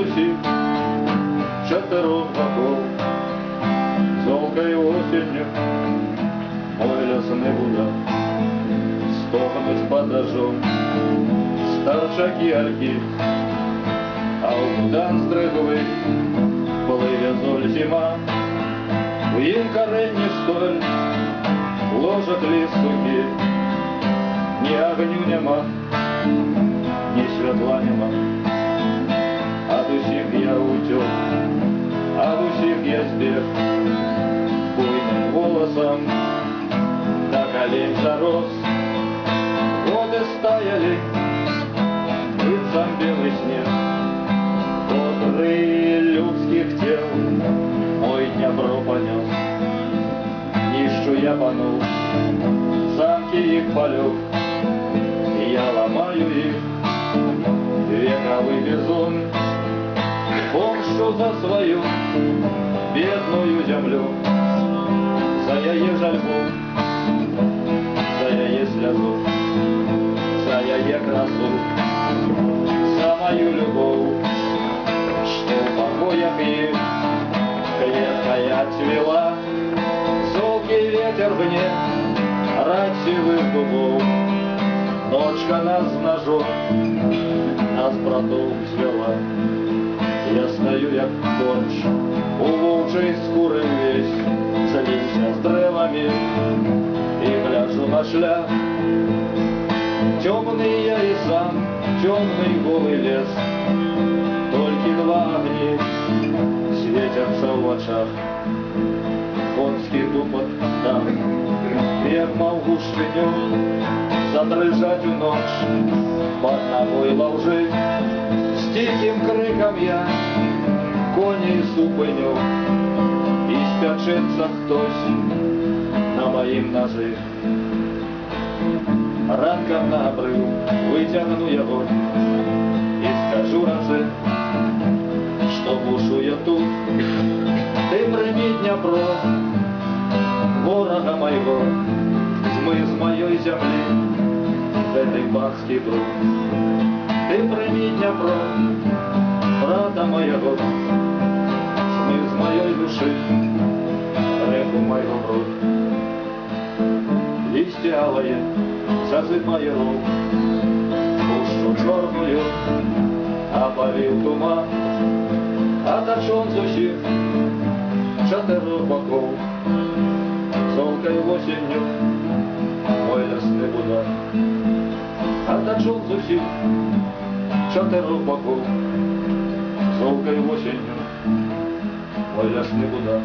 усіх чотирьох боков, золкою осінню мой лес не буде, стогнуть под дождем старчаки альки, а у будан стриговий пливе золь зима, у їм коренні столь ложат ліс сухий, ні огню нема, ні світла нема. От усіх я утек, от усіх я збег, буйним волосом до колен зарос. Годы стаяли, лицом белый снег, годы людских тел мой Днепро понес. Нищу я панул, замки их полет, и я ломаю их вековый бизон. Помщу за свою бедную землю, за яе жальбу, за яе слезу, за яе красу, за мою любовь, что в покоях их крепкая цвела. Золкий ветер в ней рать сивых дубов, ночка нас ножом, нас братов свела. Я стою, як корч, у вовчей скуры весь, злился с древами и гляжу на шлях. Темный я и сам, темный голый лес, только два огни светятся в очах. Конский тупот там, бегма в гущеню, задрыжать в ночь, под ногой лжи. С тихим криком я коней супыню, и спячется хтось на моим ножи. Ранком на обрыв вытягну его и скажу разы, что бушу я тут. Ты прими Днепро, ворога моего, змы з моей земли, этой бахский бруд. Ты прими Днепро, брата моего, смыв з моей души реку моего бруд. Листья алые засыпай ров, пущу черную опалил туман, отошел с усих чотирьох боков, золкой осенью мой лес не буде. Отошел с усіх чотирьох боков, золкой осенью мой лес не буде.